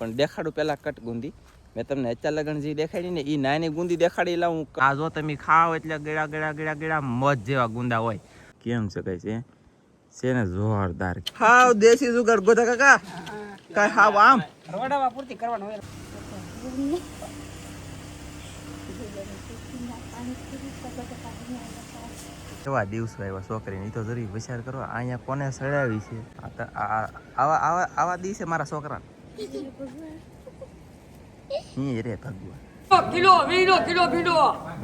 પણ દેખાડું પેલા કટ ગુંદી. મેં તમને અત્યાર લગન જે દેખાડી ને એ નાની ગુંદી દેખાડી લાવું. આ જો તમે ખાઓ એટલે ગળા ગળા ગળા ગળા મધ જેવા ગુંદા હોય. કેમ શકાય છે ને જોરદાર. હાવ દેશી જુગાર ગોધા કાકા. કાઈ હાવ આમ રવડાવા પૂરતી કરવાનું હોય. કેવા દિવસો આવ્યા છોકરીને એ તો જરી વિચાર કરો. અહીંયા કોને સડાવી છે આવા દિવસે મારા છોકરા રે ભગવાન. કિલો ભીડો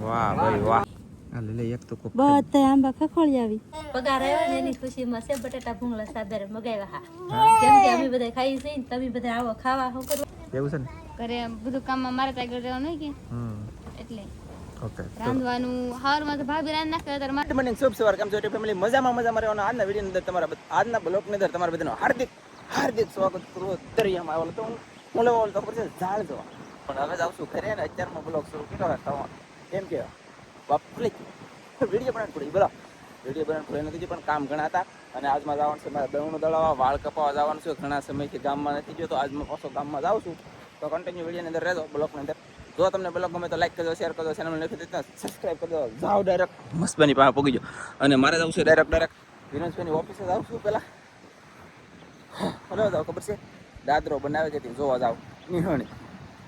વાહ ભાઈ વાહ. લે એક તો કોક બધા આંબા ખખોળી આવી પગાર આવ્યો ને એની ખુશીમાં સેવ બટાટા ભૂંગળા સાદર મગાવ્યા. હા કેમ કે અમે બધા ખાઈ છે ને તમે બધા આવો ખાવા શું કરવા એવું છે ને ઘરે બધું કામમાં મારે ત્યાં આગળ રહેવાનું હોય કે એટલે રાંધવાનું હારમાં તો ભાભી રાંધ નાખે ત્યારે ગુડ મોર્નિંગ શુભ સવાર. કેમ છો ફેમિલી? મજામાં રહેવાનો. આજના વિડીયોની અંદર તમારા આજના બ્લોગની અંદર તમારા બધાનું હાર્દિક સ્વાગત કરું. દરિયામાં આવેલો તો હું લેવો તો પછી ઝાડ જોવા પણ હવે જ આવશું ઘરે ને અત્યારમાં બ્લોગ શરૂ કર્યો. કેમ કે બાપરે વિડીયો બનાવવું પડી. બોલો વિડીયો બનાવવું પડે નથી પણ કામ ઘણા હતા અને આજમાં જવાનું છે મારે દળનું દળાવવા વાળ કપાવવા જવાનું છે. ઘણા સમયથી ગામમાં નથી ગયો તો આજમાં પાછો ગામમાં જાઉં છું. તો કન્ટિન્યુ વિડીયોની અંદર રહેજો બ્લોગની અંદર. જો તમને બ્લોગ ગમે તો લાઈક કરજો, શેર કરજો, ચેનલ નથી દેતા સબસ્ક્રાઈબ કરજો. જાઓ ડાયરેક્ટ મસ્તની પાસે પહોંચી જાઓ અને મારે જવું છે ડાયરેક્ટ વિનોદભાઈની ઓફિસે જાઉં છું. પહેલાં હલો જાવ ખબર છે દાદરો બનાવે છે તે જોવા જાવ. નિહણી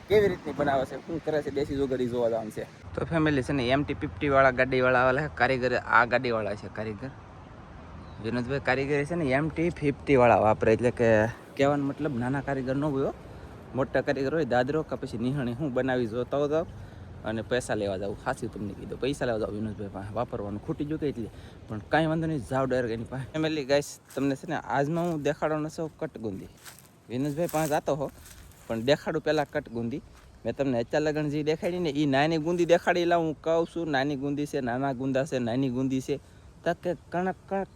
કેવી રીતની બનાવે છે, શું કરે છે, દેશી જોગડી જોવા જવાનું છે. તો ફેમિલી છે ને MT-50 વાળા ગાડીવાળા આવેલા કારીગર. આ ગાડીવાળા છે કારીગર વિનોદભાઈ. કારીગર છે ને MT-50 વાળા વાપરે. એટલે કે કહેવાનો મતલબ નાના કારીગર ન હોય, મોટા કારીગર હોય. દાદરો કે પછી નિહણી હું બનાવી જોતા જાવ અને પૈસા લેવા જાવ. ખાસી તમને કીધું પૈસા લેવા જાવ વિનોદભાઈ પાસે. વાપરવાનું ખૂટી ગયું કે એટલે પણ કાંઈ વાંધો નહીં, જાવ ડાયરેક્ટ એની પાસે. ફેમિલી ગાઈસ તમને છે ને આજમાં હું દેખાડવાનો છું કટગુંદી. વિનોદભાઈ પાસે જતો હો પણ દેખાડું પહેલાં કટગુંદી. મેં તમને અત્યાર લગન જે દેખાડી ને એ નાની ગુંદી દેખાડી લાવું. કહું છું નાની ગુંદી છે, નાના ગુંદા છે, નાની ગુંદી છે. તો કે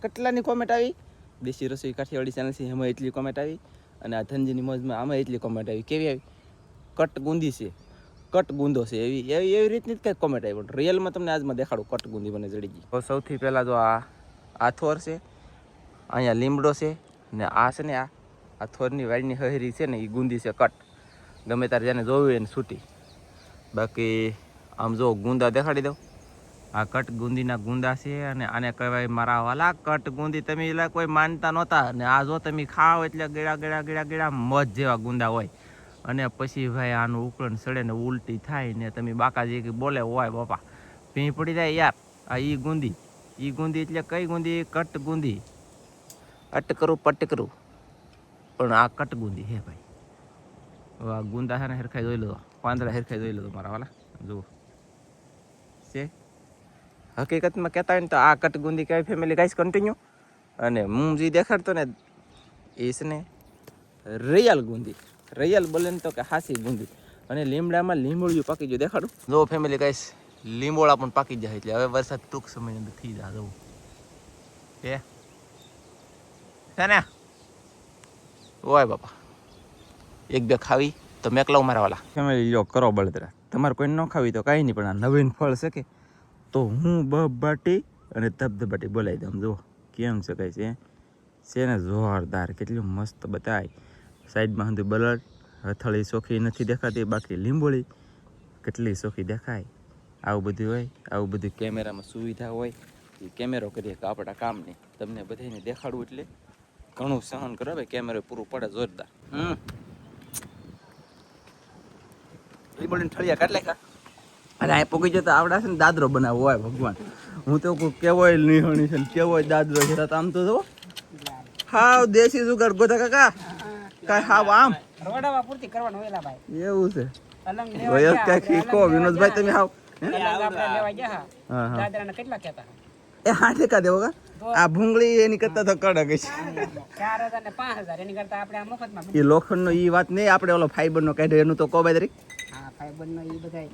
કેટલાની કોમેન્ટ આવી. દેશી રસોઈ કાઠિયાવાડી ચેનલ છે એમાં એટલી કોમેન્ટ આવી અને આ ધનજીની મોજમાં આમાં એટલી કોમેન્ટ આવી. કેવી આવી? કટ ગુંદી છે, કટ ગુંદો છે, એવી રીતની જ કંઈક કોમેન્ટ આવી. પણ રિયલમાં તમને આજમાં દેખાડું કટ ગુંદી મને જડી ગઈ. તો સૌથી પહેલાં જો આ થોર છે, અહીંયા લીમડો છે ને આ છે ને આ થોરની વાડીની હહેરી છે ને એ ગુંદી છે કટ. ગમે ત્યારે જેને જોયું એને છૂટી. બાકી આમ જો ગુંદા દેખાડી દઉં. આ કટ ગુંદીના ગુંદા છે અને આને કહેવાય મારા વાલા કટ ગુંદી. તમે એટલે કોઈ માનતા નહોતા ને આ જો તમે ખાઓ એટલે ગળા ગળા ગળા ગળા મધ જેવા ગુંદા હોય. અને પછી ભાઈ આનું ઉકળણ સડે ને ઉલટી થાય ને તમે બાકાજી બોલે હોય બાપા ભી પડી જાય યાર. આ ઈ ગુંદી એટલે કઈ ગુંદી? કટ ગુંદી. અટ કરું પટ કરું પણ આ કટ ગુંદી હે ભાઈ. આ ગુંદા છે ને હેરખાઈ જોઈ લો, પાંદડા હેરખાઈ જોઈ લો મારા વાલા. જુઓ છે હકીકતમાં કહેતા હોય ને તો આ કટ ગુંદી કહેવાય ફેમિલી. Guys continue. અને હું જે દેખાડતો ને એ છે ને રિયલ ગુંદી. રિયલ બોલે ને તો કે હાસી ગુંદી. અને લીમડામાં લીંબોળિયું પાકી ગયું દેખાડું. જો ફેમિલી ગાઈસ લીંબોળા પણ પાકી જાય એટલે હવે વરસાદ ટૂંક સમયની અંદર થઈ જાય. જવું છે ને ઓય બાપા એક બે ખાવી તો મેકલાવ મારા વાલા. ફેમિલી લો કરો બળતરા. તમારે કોઈ ન ખાવી તો કાંઈ નહીં પણ આ નવીન ફળ છે કે તો હું બબાટી અને ધબધબાટી બોલાવી દઉં. જુઓ કેમ શકાય છે ને જોરદાર. કેટલું મસ્ત બતાય. સાઈડમાં સુધી બલડ હથળી ચોખ્ખી નથી દેખાતી, બાકી લીંબોળી કેટલી ચોખ્ખી દેખાય. આવું બધું હોય, આવું બધું કેમેરામાં સુવિધા હોય એ કેમેરો કરીએ કે આપણા કામની તમને બધાને દેખાડવું એટલે ઘણું સહન કરો ભાઈ. કેમેરો પૂરું પડે જોરદાર. લીંબોળીને ઠળિયા કાઢ નાખ્યા અને આ પોગી જતા આવડા છે ને દાદરો બનાવવો હોય ભગવાન. હું તો કોઈ કેવોય નિહણી છે ને કેવોય દાદરો છે. આમ તો જો હાવ દેશી જુગાર ગોધા કાકા. કાંઈ હાવ આમ રવડાવા પૂરતી કરવાનું હોય ભાઈ. એવું છે અલંગ વયસ ક્યાંક શીખો વિનોદભાઈ તમે હાવ. આપણે લેવા ગયા દાદરાને કેટલા કહેતા એ 8 ટકા દેવો કા આ ભૂંગળી એની કરતા તો કડક છે. 4000 ને 5000 એની કરતા આપણે આ મફતમાં. એ લોખંડનો ઈ વાત નહીં, આપણે ઓલો ફાઈબરનો કાઢ્યો એનું તો કોબાઈ દરી. હા ફાઈબરનો ઈ બધાય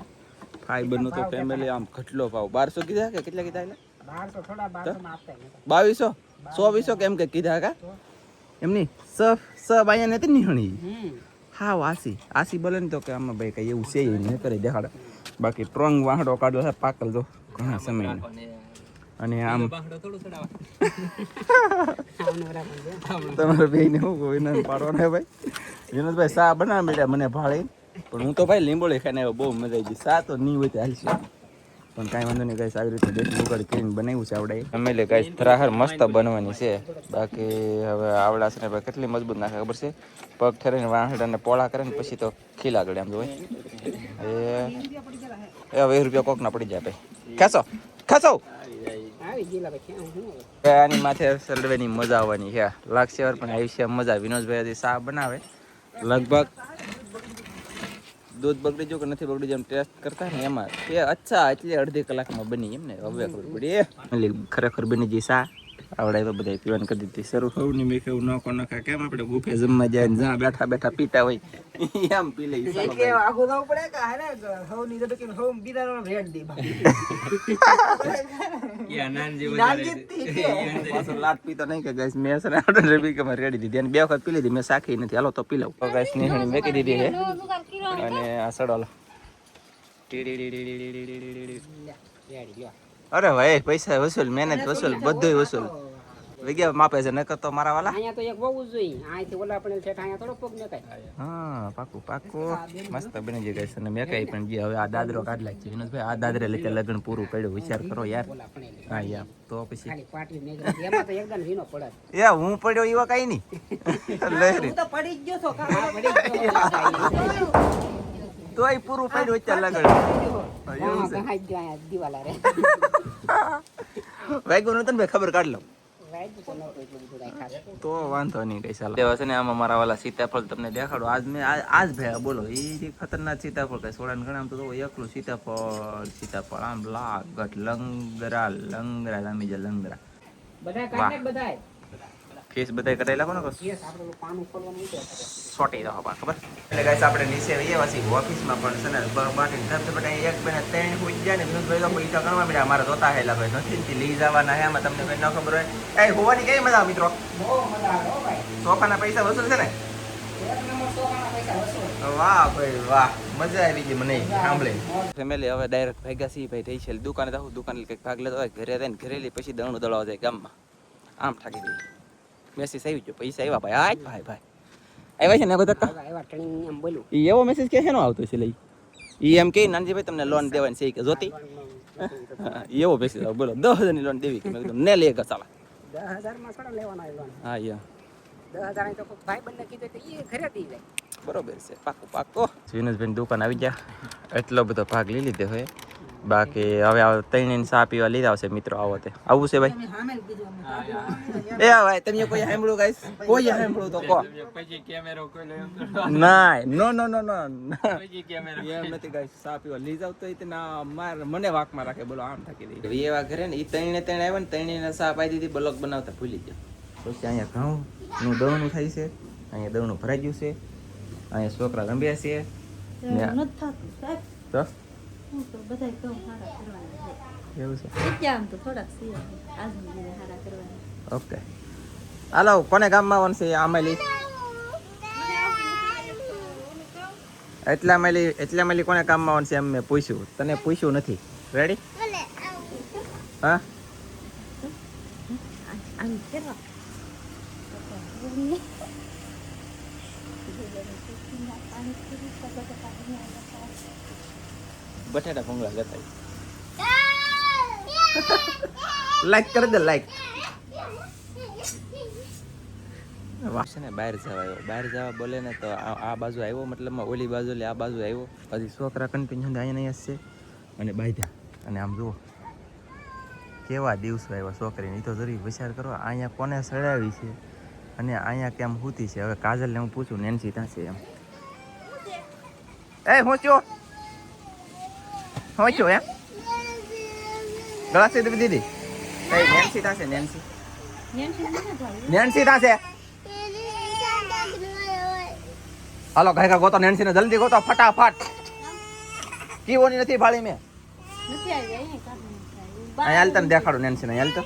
ફાઈબરનો તો ફેમિલી આમ ખટલો ભાવ 1200 કીધા કે કેટલા કીધા? એટલે 1200 થોડા 1200 માં આપતા નતા. 2200 120 કેમ કે કીધા કા એમની સ બાયા નથી નિહણી. હાવ આસી બોલે ને તો કે આમાં ભાઈ કઈ એવું છે નહીં કરી દેખાડે. બાકી ટ્રોંગ વાહડો કાઢો છે પાકલ જો ઘણા સમય અને આમ આવનું બરાબર છે. તમારે બેયને શું કહું એને પાડવાનો હે ભાઈ વિનોદભાઈ સા બનાવી મળ્યા મને ભાળી પણ હું તો ભાઈ લીંબોળી ખાઈને આવ્યો બહુ મજા આવી ગઈ સા તો નહીં હોય તો હાલશે પણ કાંઈ વાંધો નહીં ગાઈસ આવી રીતે દેશી ઉગાડ કરીને બનાવ્યું છે આવડે અમે લે ગાઈસ ધરાહર મસ્ત બનવાની છે બાકી હવે આવડા છે ને ભાઈ કેટલી મજબૂત નાખે ખબર છે પગ ઠરીને વાહડાને પોળા કરે ને પછી તો ખીલા ગળે આમ જોઈ એ 20 રૂપિયા કોક ના પડી જાય ભાઈ ખેંચો ખેંચો આવી ગયેલા ભાઈ ક્યાં હું હવે? આની માથે સલડવાની મજા આવવાની છે લાગશે પણ આયુષ્ય મજા વિનોદભાઈ હજી સા બનાવે લગભગ દૂધ બગડી ગયું કે નથી બગડી જેમ ટેસ્ટ કરતા ને એમાં એ અચ્છા એટલે અડધી કલાકમાં બની એમ ને હવે ખબર પડી ખરેખર બની ગઈ સા આવડે તો બધા પીવાનું કરી દીધી શરૂ થવું ને મેં કેવું નોકો નખા કેમ આપણે બુફે જમવા જાય ને જ્યાં બેઠા બેઠા પીતા હોય એમ પી લઈ લાટ પીતો નહીં કે ગાઈસ મેં છે ને રેડી દીધી અને 2 વખત પી લીધી મેં સાખી નથી હાલો તો પી લઉં ગાઈસ ને મેકી દીધી છે અને આ સડો અરે ભાઈ પૈસા વસૂલ મહેનત વસૂલ બધું વસૂલ વિગ્યા માપે છે નકર તો મારા વાલા અહીંયા તો એક બહુ જ જોઈએ અહીંથી ઓલા પણ છે અહીંયા થોડો પગ નખાય હા પાકું પાકું મસ્ત બની જાય ગાઈસ અને મેં કઈ પણ જે હવે આ દાદરો કાઢ લાગ છે વિનોદભાઈ આ દાદરે લીધે લગ્ન પૂરું પડ્યું વિચાર કરો યાર હા યાર તો પછી ખાલી પાટી મેં એમાં તો એકદમ વીનો પડે એ હું પડ્યો એવા કઈ નહીં લહેરી પડી જ ગયો છો પડી જ ગયો તોય પૂરું પડ્યું અત્યારે લગન કહાઈ ગયો અહીંયા દિવાલા રે વાગ્યું નતું ને ભાઈ ખબર કાઢ લઉં વાઈટ તો નહોતું એટલું બધું કાંઈ ખાસ. તો વાંધો નહીં કઈ સાલા દેવા છે ને આમાં મારા વાલા સીતાફળ તમને દેખાડો આજ મેં આજ ભાઈ બોલો એ જે ખતરનાક સીતાફળ કઈ સોડાને ઘણા આમ તો એકલું સીતાફળ આમ લાગટ લંગરા જામી જાય લંગરા બધા કાઢે બધાય ફેસ બધા કરાયેલા કોને યસ આપણે ઓલું પાનું ખોલવાનું છે સોટી દો ખબર એટલે ગાઈસ આપણે નીચે આવ્યા છીએ ઓફિસમાં પણ છે ને બાકી ધરતે બધા એક બેને 3 હોઈ જાય ને વિનોદભાઈ તો પૈસા કરવા મળ્યા મારા જોતા હેલા ભાઈ નથી લઈ જવાના હે આમાં તમને કઈ ન ખબર હોય એ હોવાની કેવી મજા આવે મિત્રો બહુ મજા આવે હો ભાઈ સોફાના પૈસા વસૂલ છે ને એક નંબર સોફાના પૈસા વસૂલ વાહ ભાઈ વાહ મજા આવી ગઈ મને સાંભળે ફેમિલી હવે ડાયરેક્ટ ભાગ્યા સી ભાઈ થઈ છે દુકાને જાઉં દુકાને કંઈક ભાગ લેતો હોય ઘરે જઈને ઘરે લઈ પછી દણું દળવા જાય ગામમાં આમ ઠાકી દઈ મેસેજ આવી ગયો પૈસા આવ્યા ભાઈ આજ ભાઈ આવ્યા છે ને બધા એવા ટ્રેનિંગ એમ બોલું એ એવો મેસેજ કે છે નો આવતો છે લઈ એ એમ કે નાનજીભાઈ તમને લોન દેવાની છે કે જોતી એવો મેસેજ આવે બોલો 10,000 ની લોન દેવી કે મેં કીધું ને લે કે ચાલા 10,000 માં થોડા લેવાના એ લોન હા યા 10,000 તો કોઈ ભાઈ બંને કીધું તો એ ઘરે દઈ જાય બરોબર છે પાકો પાકો વિનોદભાઈ દુકાન આવી ગયા એટલો બધો ભાગ લઈ લીધો હોય બાકી હવે ત્રણ સા પીવા લીધા આવશે મિત્રો આવો તે આવું છે ભાઈ એ ભાઈ તમે કોઈ સાંભળ્યું ગાઈસ કોઈ સાંભળ્યું તો કહો પછી કેમેરો કોઈ ના નો નો નો નો એમ નથી ગાઈસ સા પીવા લઈ જાવ તો એ ના માર મને વાકમાં રાખે બોલો આમ થાકી દઈ એવા ઘરે ને એ ત્રણે આવ્યા ને ત્રણે સા પાઈ દીધી બ્લોક બનાવતા ભૂલી ગયા પછી અહીંયા ઘઉં નું દળનું થાય છે અહીંયા દળનું ભરાઈ ગયું છે અહીંયા છોકરા રમ્યા છે નથી થતું સાહેબ તો હું તો બધાય કહું હારા કરવાના છે એવું છે એટલે આમ તો થોડાક સિયા આજની હારા કરવાના ઓકે હાલો કોને ગામમાં આવવાનું છે આમેલી એટલા મેલી કોને કામમાં આવવાનું છે એમ મેં પૂછ્યું તને પૂછ્યું નથી રેડી હા આમ કરવા બટાટા ભૂંગળા લેતા લાઈક કરી દે લાઈક છે ને બહાર જવા બોલે ને તો આ બાજુ આવ્યો મતલબમાં ઓલી બાજુ આ બાજુ આવ્યો પછી છોકરા કન્ટિન્યુ અહીંયા છે અને બાંધ્યા અને આમ જુઓ કેવા દિવસો આવ્યા છોકરીને એ તો જરી વિચાર કરો અહીંયા કોને સડાવી છે અને અહીંયા કેમ સૂતી છે હવે કાજલને હું પૂછું નેન્સી ત્યાં છે એમ એ હું છું એમ ગળા સીધી દીદી નેન્સી ત્યાં છે નેન્સી ત્યાં છે હાલો ઘાયકા ગોતો નેન્સી ને જલ્દી ગોતો ફટાફટ કીઓની નથી ભાળી મેં નથી આવી અહીંયા અહીંયા હાલ તને દેખાડું નેન્સી ને હાલ તો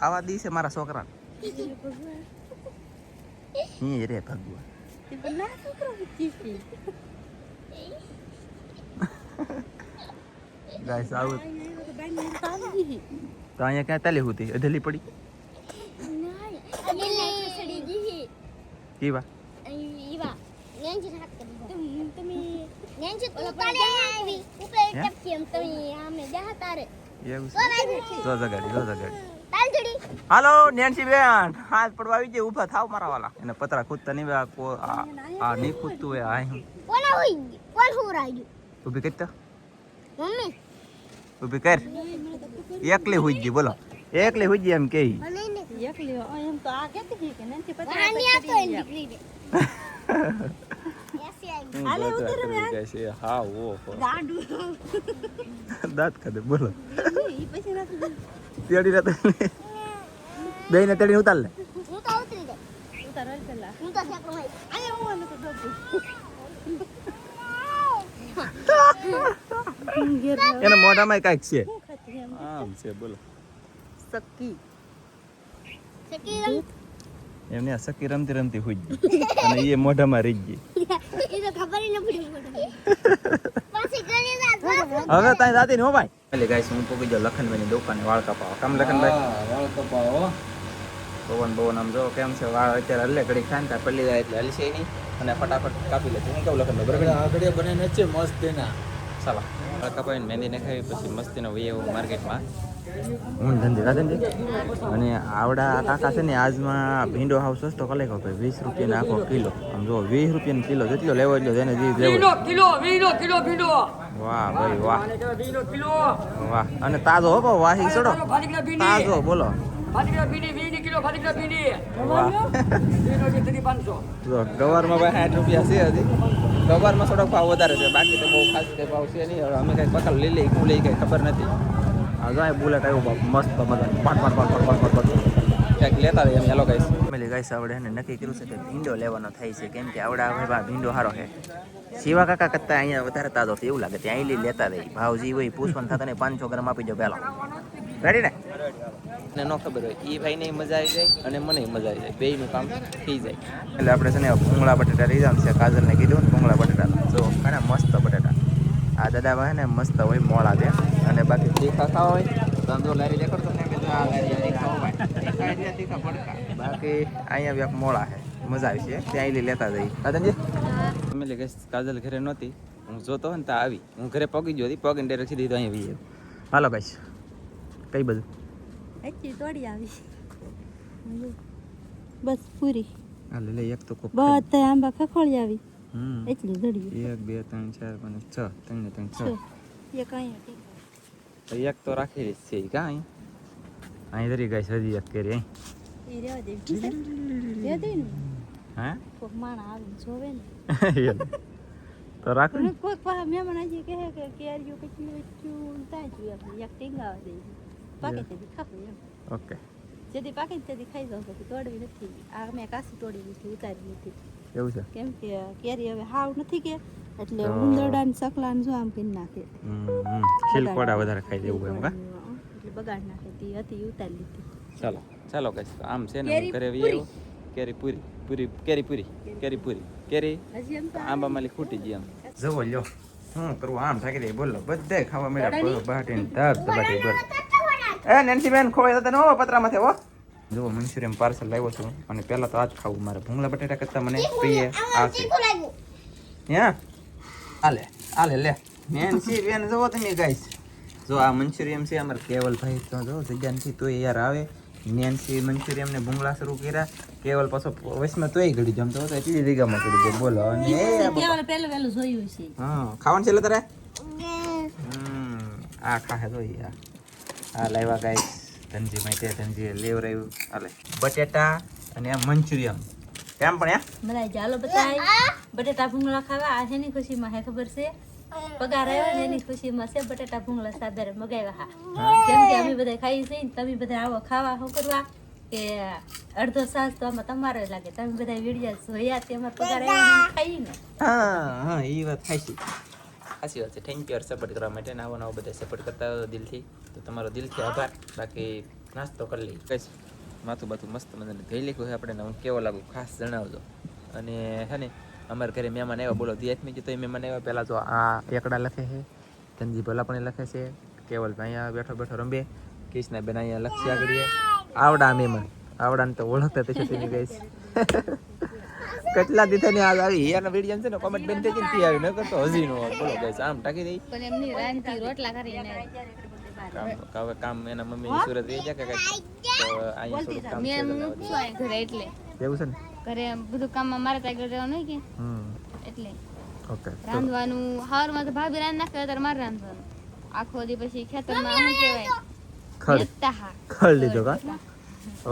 આવા દિવસે મારા છોકરા રે ભગવાન ગાઈસ આવું તો અહીંયા ક્યાં તાલી હતી અધેલી પડી કેવા એવું છે જો જગાડી હાલો નેન્સી બેન હાથ પડવા આવી જાય ઊભા થાવ મારા વાલા એને પતરા ખૂદતા નહીં આ નહીં ખૂદતું હોય આ ઊભી કરતા ઊભી કર એકલી હુઈ ગઈ બોલો એકલી હુઈ ગઈ એમ કે દાંત ખાધે બોલો તેડી બે ને તેડી ઉતાર લે એના મોઢામાં કઈક છે આમ છે બોલો એમને આ સકી રમતી રમતી હુઈ ગઈ અને એ મોઢામાં રહી ગઈ હવે તાઈ દાદી નો ભાઈ એટલે ગાઈસ હું પોગી જાવ લખનભાઈ ની દુકાને વાળ કપાવા કામ લખનભાઈ વાળ કપાવો પવન બવન આમ જો કેમ છે વાળ અત્યારે હલ્લે ઘડી ખાન તા પલ્લી જાય એટલે હલશે નહીં અને ફટાફટ કાપી લે હું કેવું લખનભાઈ બરાબર આગળ બને છે મસ્ત એના ચાલો વાળ કપાવીને મહેંદી નખાવી પછી મસ્તીનો વૈયો માર્કેટમાં હું ધંધી રાધનજી અને આવડા કાકા છે ને આજમાં ભીંડો હાવ સસ્તો કલે કહો ભાઈ 20 રૂપિયાનો આખો કિલો આમ જો 20 રૂપિયાનો કિલો જેટલો લેવો એટલો એને જે લેવો કિલો ભીંડો વાહ ભાઈ વાહ વાહ અને તાજો હો વાહી છોડો તાજો બોલો ગવારમાં ભાઈ 60 રૂપિયા છે હજી ગવારમાં થોડોક ભાવ વધારે છે બાકી તો બહુ ખાસ કઈ ભાવ છે નહીં હવે અમે કઈ પકડ લઈ લઈ કઈ ખબર નથી આ બુલેટ આવ્યું મસ્ત ક્યાંક લેતા એમ હેલો ગાઈસ ફેમિલી ગાઈસ આવડે એને નક્કી કર્યું છે કે ભીંડો લેવાનો થાય છે કેમ કે આવડા હવે ભીંડો સારો છે શિવા કાકા કરતા અહીંયા વધારે તાજો છે એવું લાગે ત્યાં અહીં લેતા રહી ભાવજી હોય પૂછવાનું થતા ને 500 ગ્રામ આપી દો પહેલો રેડી ને ન ખબર હોય એ ભાઈ ને મજા આવી જાય અને મને મજા આવી જાય બેયનું કામ થઈ જાય એટલે આપણે છે ને ભૂંગળા બટેટા લઈ જવાનું છે કાજલને કીધું ને ભૂંગળા બટેટા જો ઘણા મસ્ત બટેટા આ દાદામાં છે ને મસ્ત હોય મોળા છે અને બાકી તીખા ખાવા હોય તો આમ જો લારી દેખાડતો ને કે આ લારી તીખા હોય તીખા પડકા બાકી અહીંયા વ્યાપ મોળા છે મજા આવી છે ત્યાં આવી લેતા જઈ કાજલજી ફેમિલી ગઈ કાજલ ઘરે નહોતી હું જોતો ને ત્યાં આવી હું ઘરે પગી ગયો હતી પગીને ડાયરેક્ટ સીધી તો અહીંયા આવી હાલો ગાઈસ કઈ બધું તોડી આવી બસ પૂરી હાલે લે એક તો કોક બધા આંબા ખખોળી આવી એટલી ઘડી 1 2 3 4 5 6 3 6 એક અહીંયા એક તો રાખેલી છે કા અહીં ધરી ગઈ હજી એક કરી એ રેવા દે દે દે ને હે કોક માણા આવે જોવે ને તો રાખ ને કોક પા મહેમાન આજી કહે કે કેરીઓ કેટલી ચૂન તાજી આપણે એક ટીંગાવા દે પાકે તે ખાવું એમ ઓકે જેથી પાકે તેથી ખાઈ જાવ તો તોડવી નથી આ મેં કાસી તોડી નથી ઉતારી નથી એવું છે કેમ કે કેરી હવે હાવ નથી કે એટલે ઉંદરડા ને સકલા ને જો આમ કરી નાખે ખીલકોડા વધારે ખાઈ દેવું એમ કા એટલે બગાડ નાખે તી હતી ઉતારી લીધી ચાલો ચાલો ગાઈસ તો આમ છે ને ઘરે આવ્યો કેરી પૂરી કેરી હજી એમ તો આંબા માલી ખૂટી ગઈ આમ જવો લ્યો શું કરવું આમ થાકી દે બોલો બધે ખાવા મળ્યા બાટીને ધબ દબાટી બોલ એ નેન્સી બેન ખોવાઈ જતા નો પતરામાંથી હો જો મંચુરિયન પાર્સલ લાવ્યો છું અને પહેલા તો આ જ ખાવું મારે ભૂંગળા બટેટા કરતા મને પ્રિય આ છે હે આલે લે નેન્સી બેન જોવો તમે ગાઈસ જો આ મંચુરિયન છે અમાર કેવલભાઈ તો જો જગ્યાથી તો યાર આવે નેન્સી મંચુરિયન ને ભૂંગળા શરૂ કર્યા કેવલ પાછો વસમાં તોય ઘડી જમતો હતો એટલી જગ્યામાં કરી દે બોલો અને કેવલ પહેલું જોયું છે હા ખાવાનું છે લે તારે આ ખાહે તો યાર આ લાવ્યા ગાઈસ ધનજી માટે ધનજી લેવરાયું આલે બટેટા અને આ મંચુરિયન કેમ પણ બધા ચાલો બતાય બટેટા ભૂંગળા ખાવા આ છે ની ખુશીમાં હે ખબર છે પગાર આવ્યો ને એની ખુશીમાં છે બટેટા ભૂંગળા સાદર મગાવ્યા હા કેમ કે અમે બધા ખાઈ છે તમે બધા આવો ખાવા શું કરવા કે અડધો સાસ તો આમાં તમારો લાગે તમે બધા વિડિયા જોયા તેમાં પગાર આવ્યો ખાઈ ને હા એ વાત સાચી વાત છે થેન્ક યુ સપોર્ટ કરવા માટે નવો બધા સપોર્ટ કરતા હોય દિલથી તો તમારો દિલથી આભાર બાકી નાસ્તો કરી લઈ કઈશ માથું બાથું મસ્ત મજાને ધોઈ લીધું છે આપણે હું કેવો લાગુ ખાસ જણાવજો અને છે ને અમારા ઘરે મહેમાન આવ્યા બોલો દિયાતમી તો મહેમાન આવ્યા પહેલાં તો આ એકડા લખે છે ધનજી ભલા પણ લખે છે કેવલભાઈ અહીંયા બેઠો બેઠો રમે, કિશનાબેન અહીંયા લક્ષ્યા કરીએ. આવડા મહેમાન, આવડાને તો ઓળખતા તે છે ગઈશ. કેટલા દીધા ની આજ આવી યાર વિડીયો છે ને કોમેન્ટ બેન થઈ ગઈ આવી ન કરતો હજી નો બોલો ગઈશ આમ ટાકી દઈ પણ એમની રાંધી રોટલા કરીને કામ એના મમ્મી સુરત રહી જાય કે તો અહીંયા થોડું કામ મેં છું અહીં ઘરે એટલે એવું છે ને ઘરે બધું કામમાં મારે ત્યાં આગળ રહેવાનું હોય કે એટલે ઓકે રાંધવાનું સવારમાં તો ભાભી રાંધ નાખે ત્યારે મારે રાંધવાનું આખો દી પછી ખેતરમાં શું કહેવાય ખડ લીધો કા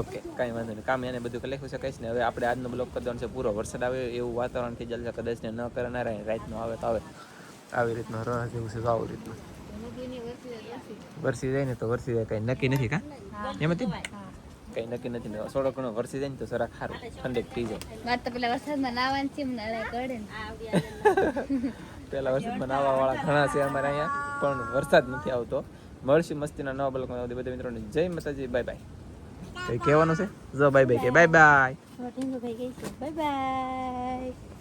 ઓકે કાંઈ વાંધો નહીં કામ એને બધું કરી લખ્યું છે કહીશ ને હવે આપણે આજનો બ્લોગ કરી દેવાનો છે પૂરો વરસાદ આવે એવું વાતાવરણ થઈ જશે કદાચ ને ન કરે ના રહે રાતનો આવે તો આવે આવી રીતનો રહ જેવું છે તો આવું રીતનું વરસી જાય ને તો વરસી જાય કંઈ નક્કી નથી કા એમાંથી કંઈ નક્કી નથી ને થોડો ઘણો વરસી જાય ને તો જરાક સારું ઠંડક થઈ જાય મારે તો પેલા વરસાદમાં નાવાનું છે મને કડે ને પહેલા વરસાદમાં નાવા વાળા ઘણા છે અમારે અહીંયા પણ વરસાદ નથી આવતો મળશું મસ્તીના નવા બ્લોગમાં બધા મિત્રોને જય માતાજી બાય બાય કઈ કહેવાનું છે જો બાય બાય કે બાય બાય બાય બાય.